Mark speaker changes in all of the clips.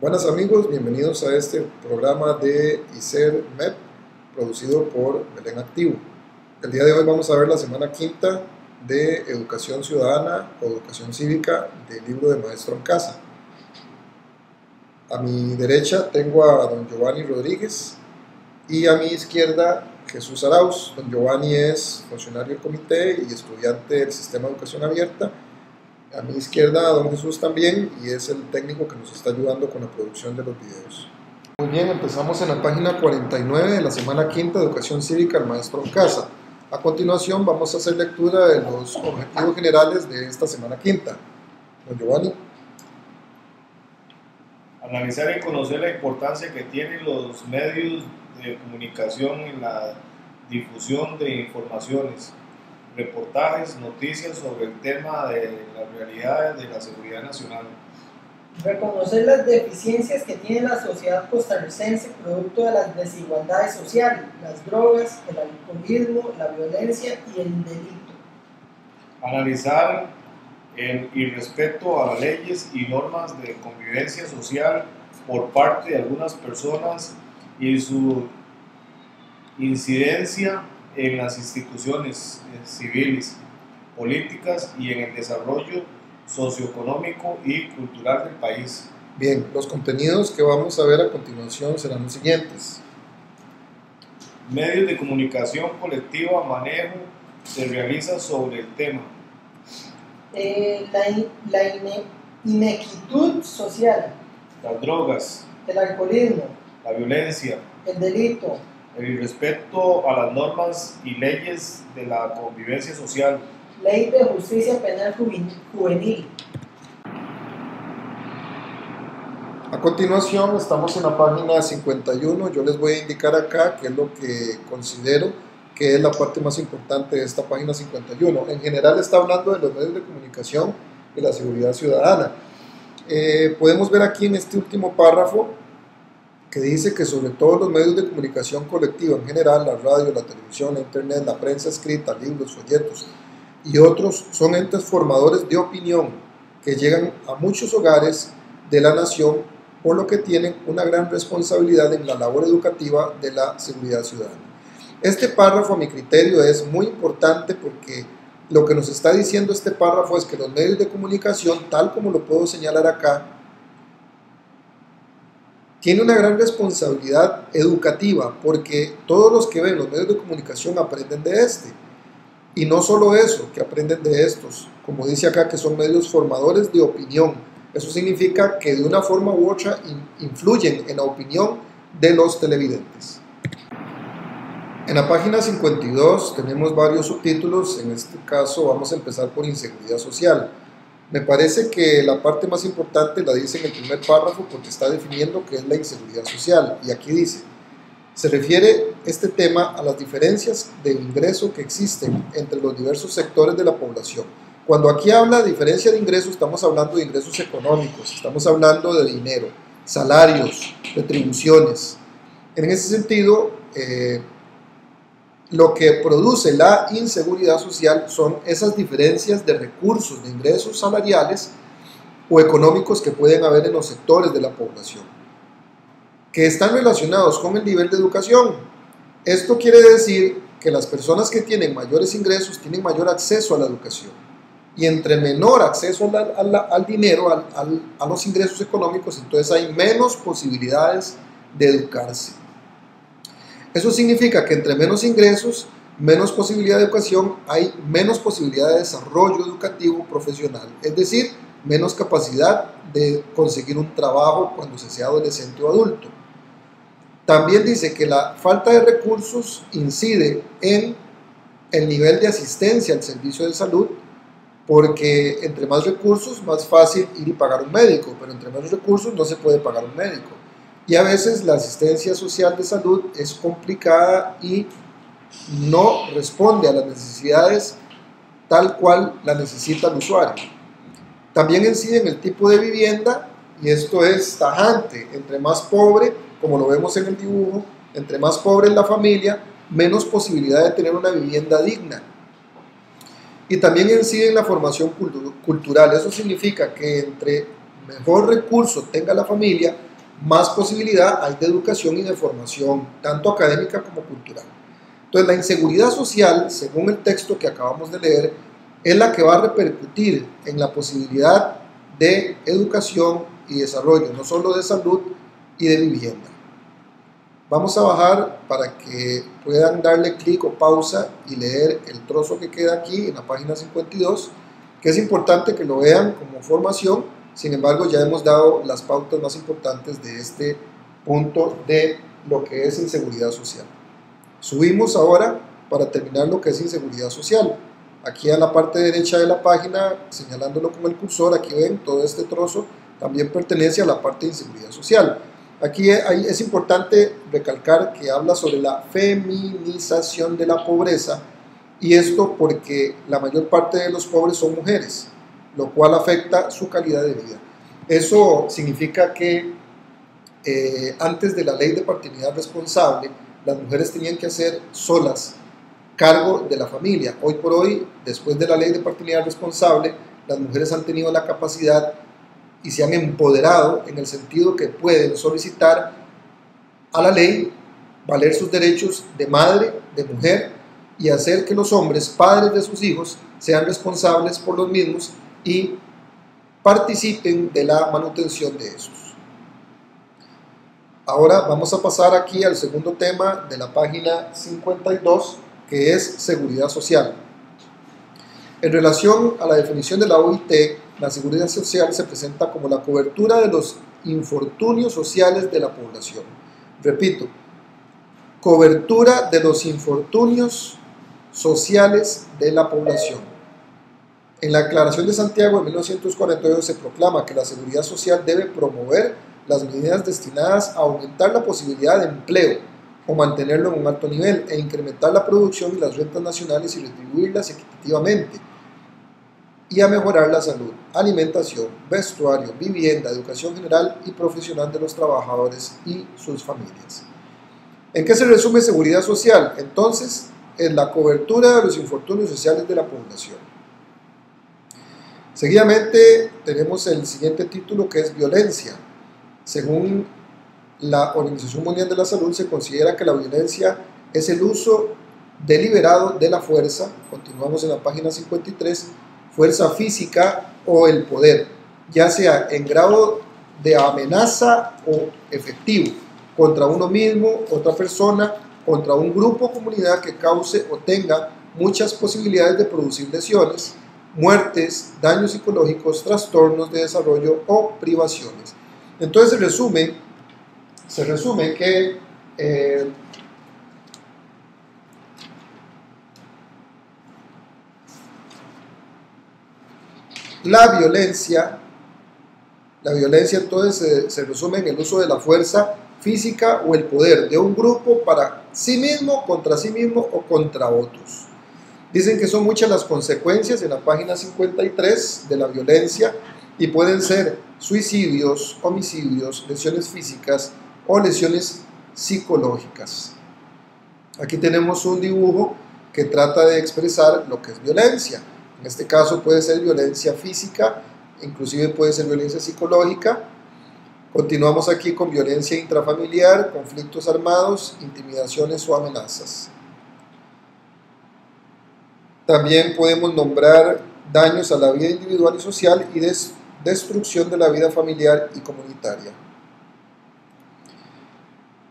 Speaker 1: Buenas amigos, bienvenidos a este programa de ICER MEP, producido por Belén Activo. El día de hoy vamos a ver la semana quinta de Educación Ciudadana o Educación Cívica del libro de Maestro en Casa. A mi derecha tengo a don Giovanni Rodríguez y a mi izquierda Jesús Arauz. Don Giovanni es funcionario del comité y estudiante del Sistema de Educación Abierta. A mi izquierda, don Jesús también, y es el técnico que nos está ayudando con la producción de los videos. Muy bien, empezamos en la página 49 de la semana quinta de Educación Cívica al Maestro en Casa. A continuación vamos a hacer lectura de los objetivos generales de esta semana quinta. Don Giovanni.
Speaker 2: Analizar y conocer la importancia que tienen los medios de comunicación en la difusión de informaciones, reportajes, noticias sobre el tema de las realidades de la seguridad nacional.
Speaker 3: Reconocer las deficiencias que tiene la sociedad costarricense producto de las desigualdades sociales, las drogas, el alcoholismo, la violencia y el delito.
Speaker 2: Analizar el irrespeto a las leyes y normas de convivencia social por parte de algunas personas y su incidencia en las instituciones civiles, políticas y en el desarrollo socioeconómico y cultural del país.
Speaker 1: Bien, los contenidos que vamos a ver a continuación serán los siguientes.
Speaker 2: Medios de comunicación colectiva, manejo se realiza sobre el tema.
Speaker 3: Inequitud social,
Speaker 2: Las drogas,
Speaker 3: el alcoholismo,
Speaker 2: la violencia,
Speaker 3: el delito,
Speaker 2: el irrespeto a las normas y leyes de la convivencia social.
Speaker 3: ley de justicia penal juvenil.
Speaker 1: A continuación estamos en la página 51. Yo les voy a indicar acá qué es lo que considero que es la parte más importante de esta página 51. En general está hablando de los medios de comunicación y la seguridad ciudadana. Podemos ver aquí en este último párrafo que dice que sobre todo los medios de comunicación colectiva en general, la radio, la televisión, la internet, la prensa escrita, libros, folletos y otros son entes formadores de opinión que llegan a muchos hogares de la nación, por lo que tienen una gran responsabilidad en la labor educativa de la seguridad ciudadana. Este párrafo, a mi criterio, es muy importante porque lo que nos está diciendo este párrafo es que los medios de comunicación, tal como lo puedo señalar acá, tiene una gran responsabilidad educativa porque todos los que ven los medios de comunicación aprenden de este. Y no solo eso, que aprenden de estos, como dice acá, que son medios formadores de opinión. Eso significa que de una forma u otra influyen en la opinión de los televidentes. En la página 52 tenemos varios subtítulos. En este caso vamos a empezar por inseguridad social. Me parece que la parte más importante la dice en el primer párrafo porque está definiendo qué es la inseguridad social. Y aquí dice, se refiere este tema a las diferencias de ingreso que existen entre los diversos sectores de la población. Cuando aquí habla de diferencia de ingresos, estamos hablando de ingresos económicos, estamos hablando de dinero, salarios, retribuciones. En ese sentido, lo que produce la inseguridad social son esas diferencias de recursos, de ingresos salariales o económicos que pueden haber en los sectores de la población, que están relacionados con el nivel de educación. Esto quiere decir que las personas que tienen mayores ingresos tienen mayor acceso a la educación. Y entre menor acceso al dinero, a los ingresos económicos, entonces hay menos posibilidades de educarse. Eso significa que entre menos ingresos, menos posibilidad de educación, hay menos posibilidad de desarrollo educativo profesional, es decir, menos capacidad de conseguir un trabajo cuando se sea adolescente o adulto. También dice que la falta de recursos incide en el nivel de asistencia al servicio de salud, porque entre más recursos, más fácil ir y pagar un médico, pero entre menos recursos no se puede pagar un médico. Y a veces la asistencia social de salud es complicada y no responde a las necesidades tal cual la necesita el usuario. También incide en el tipo de vivienda, y esto es tajante. Entre más pobre, como lo vemos en el dibujo, entre más pobre es la familia, menos posibilidad de tener una vivienda digna. Y también incide en la formación cultural. Eso significa que entre mejor recurso tenga la familia, más posibilidad hay de educación y de formación, tanto académica como cultural. Entonces, la inseguridad social, según el texto que acabamos de leer, es la que va a repercutir en la posibilidad de educación y desarrollo, no solo de salud y de vivienda. Vamos a bajar para que puedan darle clic o pausa y leer el trozo que queda aquí en la página 52, que es importante que lo vean como formación. Sin embargo, ya hemos dado las pautas más importantes de este punto de lo que es inseguridad social. Subimos ahora para terminar lo que es inseguridad social. Aquí a la parte derecha de la página, señalándolo con el cursor, aquí ven todo este trozo, también pertenece a la parte de inseguridad social. Aquí es importante recalcar que habla sobre la feminización de la pobreza, y esto porque la mayor parte de los pobres son mujeres, lo cual afecta su calidad de vida. Eso significa que antes de la ley de paternidad responsable, las mujeres tenían que hacer solas cargo de la familia. Hoy por hoy, después de la ley de paternidad responsable, las mujeres han tenido la capacidad y se han empoderado en el sentido que pueden solicitar a la ley valer sus derechos de madre, de mujer, y hacer que los hombres, padres de sus hijos, sean responsables por los mismos y participen de la manutención de estos. Ahora vamos a pasar aquí al segundo tema de la página 52, que es seguridad social. En relación a la definición de la OIT, la seguridad social se presenta como la cobertura de los infortunios sociales de la población. Repito, cobertura de los infortunios sociales de la población. En la Declaración de Santiago de 1942 se proclama que la seguridad social debe promover las medidas destinadas a aumentar la posibilidad de empleo o mantenerlo en un alto nivel e incrementar la producción y las rentas nacionales y retribuirlas equitativamente, y a mejorar la salud, alimentación, vestuario, vivienda, educación general y profesional de los trabajadores y sus familias. ¿En qué se resume seguridad social? Entonces, en la cobertura de los infortunios sociales de la población. Seguidamente tenemos el siguiente título, que es violencia. Según la Organización Mundial de la Salud, se considera que la violencia es el uso deliberado de la fuerza, continuamos en la página 53, fuerza física o el poder, ya sea en grado de amenaza o efectivo, contra uno mismo, otra persona, contra un grupo o comunidad que cause o tenga muchas posibilidades de producir lesiones, muertes, daños psicológicos, trastornos de desarrollo o privaciones. Entonces se resume que la violencia entonces se resume en el uso de la fuerza física o el poder de un grupo para sí mismo o contra otros. Dicen que son muchas las consecuencias en la página 53 de la violencia y pueden ser suicidios, homicidios, lesiones físicas o lesiones psicológicas. Aquí tenemos un dibujo que trata de expresar lo que es violencia. En este caso puede ser violencia física, inclusive puede ser violencia psicológica. Continuamos aquí con violencia intrafamiliar, conflictos armados, intimidaciones o amenazas. También podemos nombrar daños a la vida individual y social y destrucción de la vida familiar y comunitaria.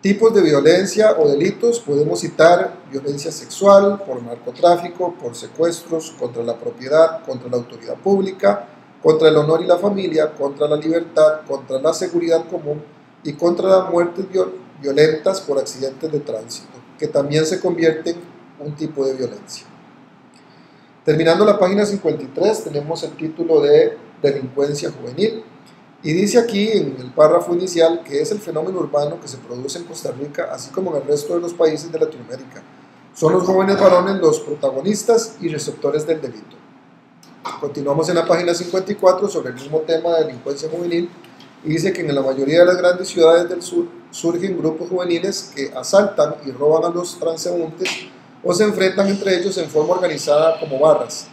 Speaker 1: Tipos de violencia o delitos: podemos citar violencia sexual, por narcotráfico, por secuestros, contra la propiedad, contra la autoridad pública, contra el honor y la familia, contra la libertad, contra la seguridad común y contra las muertes violentas por accidentes de tránsito, que también se convierten en un tipo de violencia. Terminando la página 53 tenemos el título de delincuencia juvenil. Y dice aquí en el párrafo inicial que es el fenómeno urbano que se produce en Costa Rica, así como en el resto de los países de Latinoamérica. Son los jóvenes varones los protagonistas y receptores del delito. Continuamos en la página 54 sobre el mismo tema de delincuencia juvenil y dice que en la mayoría de las grandes ciudades del sur surgen grupos juveniles que asaltan y roban a los transeúntes o se enfrentan entre ellos en forma organizada como barras.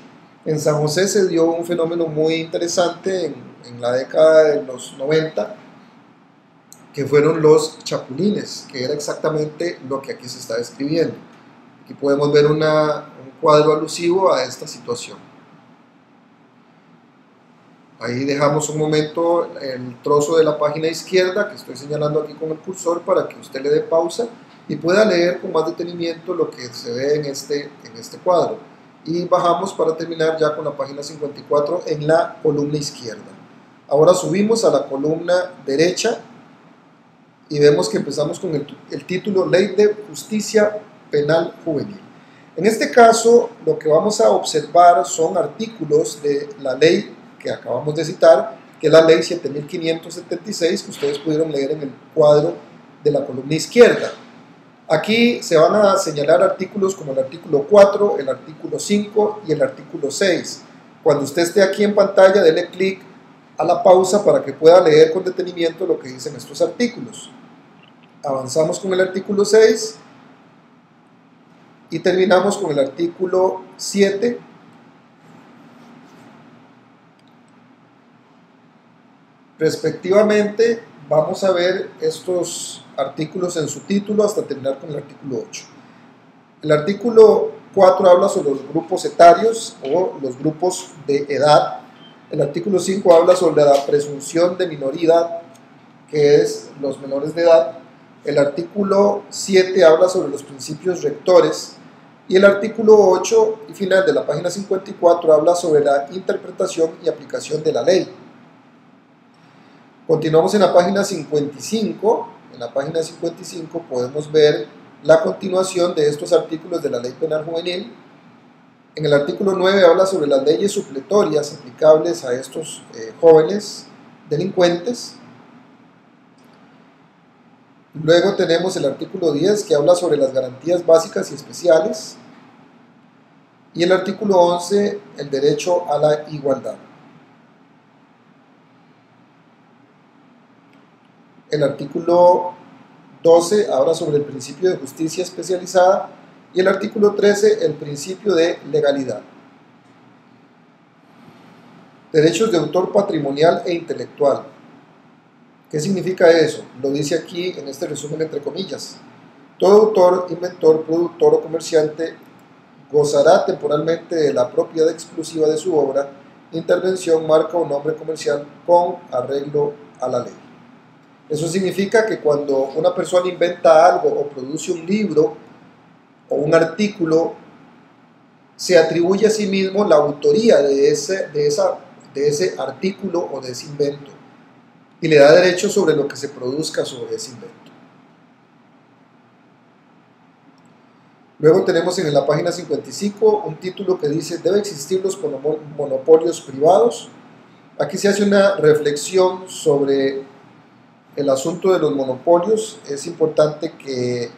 Speaker 1: En San José se dio un fenómeno muy interesante en en la década de los 90, que fueron los chapulines, que era exactamente lo que aquí se está describiendo. Aquí podemos ver un cuadro alusivo a esta situación. Ahí dejamos un momento el trozo de la página izquierda que estoy señalando aquí con el cursor para que usted le dé pausa y pueda leer con más detenimiento lo que se ve en este cuadro. Y bajamos para terminar ya con la página 54 en la columna izquierda. Ahora subimos a la columna derecha y vemos que empezamos con el título Ley de Justicia Penal Juvenil. En este caso, lo que vamos a observar son artículos de la ley que acabamos de citar, que es la ley 7576, que ustedes pudieron leer en el cuadro de la columna izquierda. Aquí se van a señalar artículos como el artículo 4, el artículo 5 y el artículo 6. Cuando usted esté aquí en pantalla, dele clic a la pausa para que pueda leer con detenimiento lo que dicen estos artículos. Avanzamos con el artículo 6 y terminamos con el artículo 7. Respectivamente, vamos a ver estos artículos en su título hasta terminar con el artículo 8. El artículo 4 habla sobre los grupos etarios o los grupos de edad. El artículo 5 habla sobre la presunción de minoridad, que es los menores de edad. El artículo 7 habla sobre los principios rectores. Y el artículo 8 y final de la página 54 habla sobre la interpretación y aplicación de la ley. Continuamos en la página 55. En la página 55 podemos ver la continuación de estos artículos de la Ley Penal Juvenil. En el artículo 9 habla sobre las leyes supletorias aplicables a estos jóvenes delincuentes. Luego tenemos el artículo 10 que habla sobre las garantías básicas y especiales. Y el artículo 11, el derecho a la igualdad. El artículo 12 habla sobre el principio de justicia especializada y el artículo 13 el principio de legalidad. Derechos de autor patrimonial e intelectual. ¿Qué significa eso? Lo dice aquí en este resumen entre comillas. Todo autor, inventor, productor o comerciante gozará temporalmente de la propiedad exclusiva de su obra, intervención, marca o nombre comercial con arreglo a la ley. Eso significa que cuando una persona inventa algo o produce un libro o un artículo, se atribuye a sí mismo la autoría de ese artículo o de ese invento y le da derecho sobre lo que se produzca sobre ese invento. Luego tenemos en la página 55 un título que dice debe existir los monopolios privados. Aquí se hace una reflexión sobre el asunto de los monopolios. Es importante que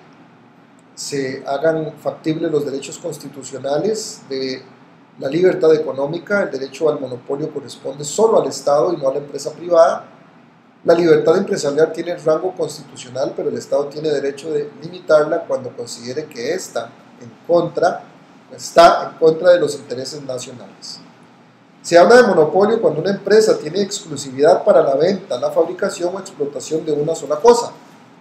Speaker 1: se hagan factibles los derechos constitucionales de la libertad económica. El derecho al monopolio corresponde solo al Estado y no a la empresa privada. La libertad empresarial tiene rango constitucional, pero el Estado tiene derecho de limitarla cuando considere que está en contra de los intereses nacionales. Se habla de monopolio cuando una empresa tiene exclusividad para la venta, la fabricación o explotación de una sola cosa.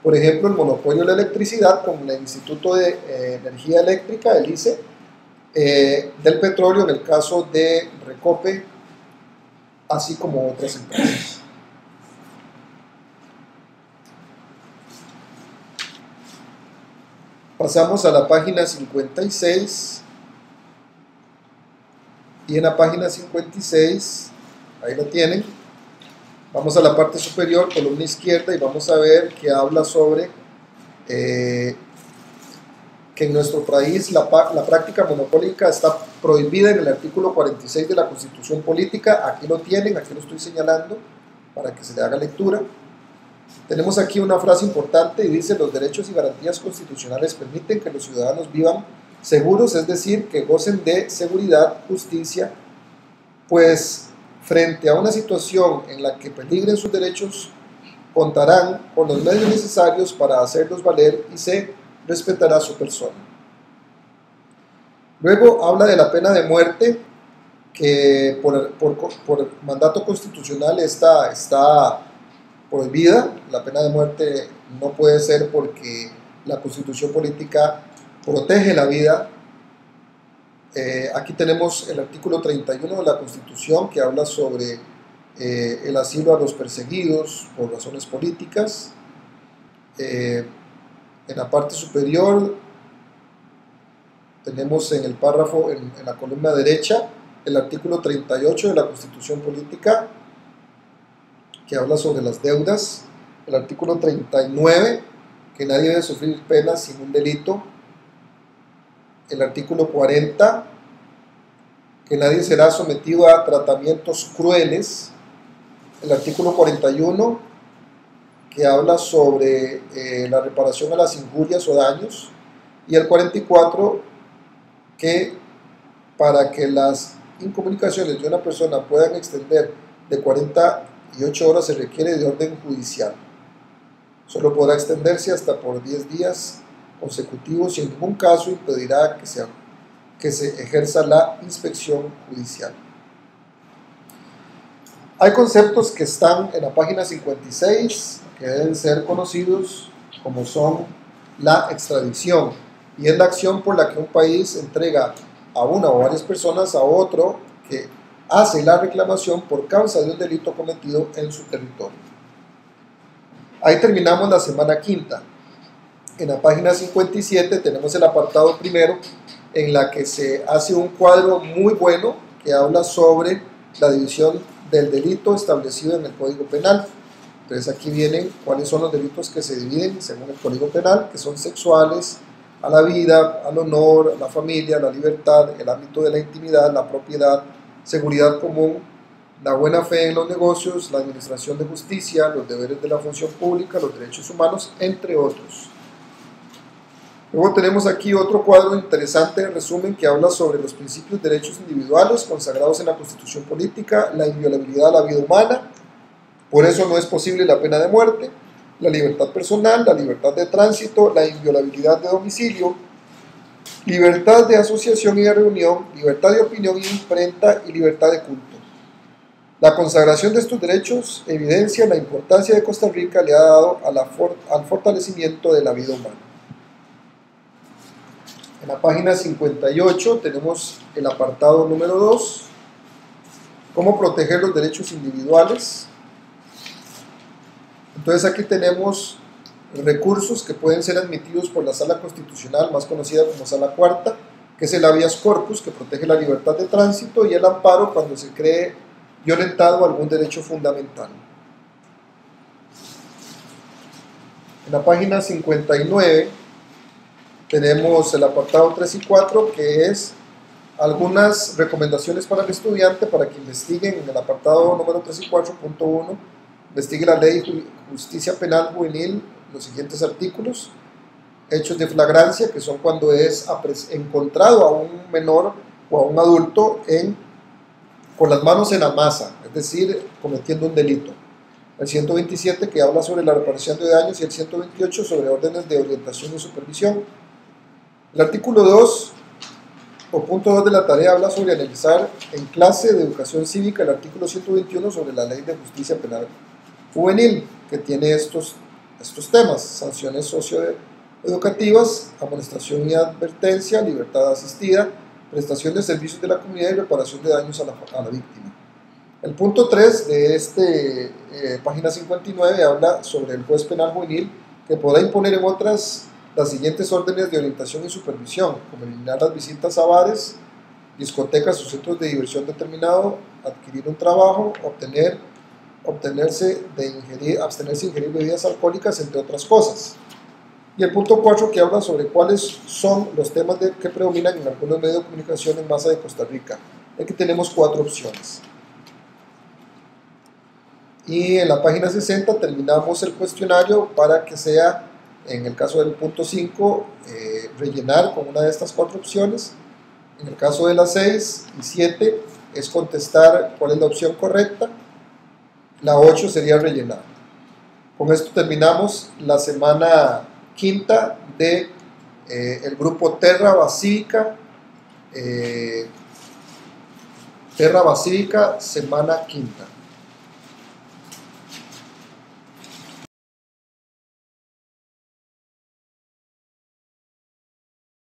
Speaker 1: Por ejemplo, el monopolio de la electricidad con el Instituto de Energía Eléctrica, el ICE, del petróleo en el caso de Recope, así como otras empresas. Pasamos a la página 56 y en la página 56, ahí lo tienen, vamos a la parte superior, columna izquierda, y vamos a ver que habla sobre que en nuestro país la práctica monopólica está prohibida en el artículo 46 de la Constitución Política. Aquí lo tienen, aquí lo estoy señalando para que se le haga lectura. Tenemos aquí una frase importante y dice: los derechos y garantías constitucionales permiten que los ciudadanos vivan seguros, es decir, que gocen de seguridad, justicia, pues frente a una situación en la que peligren sus derechos, contarán con los medios necesarios para hacerlos valer y se respetará su persona. Luego habla de la pena de muerte que por mandato constitucional está prohibida. La pena de muerte no puede ser porque la Constitución política protege la vida. Aquí tenemos el artículo 31 de la Constitución que habla sobre el asilo a los perseguidos por razones políticas. En la parte superior tenemos en el párrafo, en la columna derecha, el artículo 38 de la Constitución política que habla sobre las deudas. El artículo 39, que nadie debe sufrir penas sin un delito. El artículo 40, que nadie será sometido a tratamientos crueles. El artículo 41, que habla sobre la reparación a las injurias o daños. Y el 44, que para que las incomunicaciones de una persona puedan extender de 48 horas se requiere de orden judicial. Solo podrá extenderse hasta por 10 días consecutivos y en ningún caso impedirá que se ejerza la inspección judicial. Hay conceptos que están en la página 56 que deben ser conocidos, como son la extradición, y es la acción por la que un país entrega a una o varias personas a otro que hace la reclamación por causa de un delito cometido en su territorio. Ahí terminamos la semana quinta. En la página 57 tenemos el apartado primero, en la que se hace un cuadro muy bueno que habla sobre la división del delito establecido en el Código Penal. Entonces aquí vienen cuáles son los delitos que se dividen según el Código Penal, que son sexuales, a la vida, al honor, a la familia, a la libertad, el ámbito de la intimidad, la propiedad, seguridad común, la buena fe en los negocios, la administración de justicia, los deberes de la función pública, los derechos humanos, entre otros. Luego tenemos aquí otro cuadro interesante de resumen que habla sobre los principios de derechos individuales consagrados en la Constitución política, la inviolabilidad de la vida humana, por eso no es posible la pena de muerte, la libertad personal, la libertad de tránsito, la inviolabilidad de domicilio, libertad de asociación y de reunión, libertad de opinión y de imprenta y libertad de culto. La consagración de estos derechos evidencia la importancia de Costa Rica le ha dado al fortalecimiento de la vida humana. En la página 58 tenemos el apartado número 2, cómo proteger los derechos individuales. Entonces aquí tenemos recursos que pueden ser admitidos por la Sala Constitucional, más conocida como Sala Cuarta, que es el habeas corpus, que protege la libertad de tránsito, y el amparo cuando se cree violentado algún derecho fundamental. En la página 59 tenemos el apartado 3 y 4, que es algunas recomendaciones para el estudiante para que investiguen en el apartado número 3 y 4.1, investigue la ley de justicia penal juvenil, los siguientes artículos: hechos de flagrancia, que son cuando es encontrado a un menor o a un adulto con las manos en la masa, es decir, cometiendo un delito. El 127, que habla sobre la reparación de daños, y el 128 sobre órdenes de orientación y supervisión. El artículo 2 o punto 2 de la tarea habla sobre analizar en clase de educación cívica el artículo 121 sobre la ley de justicia penal juvenil, que tiene estos temas: sanciones socioeducativas, amonestación y advertencia, libertad asistida, prestación de servicios de la comunidad y reparación de daños a la víctima. El punto 3 de página 59 habla sobre el juez penal juvenil, que podrá imponer en otras las siguientes órdenes de orientación y supervisión, como eliminar las visitas a bares, discotecas o centros de diversión determinado, adquirir un trabajo, abstenerse de ingerir bebidas alcohólicas, entre otras cosas. Y el punto 4, que habla sobre cuáles son los temas que predominan en algunos medios de comunicación en masa de Costa Rica. Aquí tenemos 4 opciones. Y en la página 60 terminamos el cuestionario para que sea, en el caso del punto 5, rellenar con una de estas 4 opciones. En el caso de las 6 y 7 es contestar cuál es la opción correcta. La 8 sería rellenar. Con esto terminamos la semana quinta de el grupo Terra Basílica. Terra Basílica, semana quinta.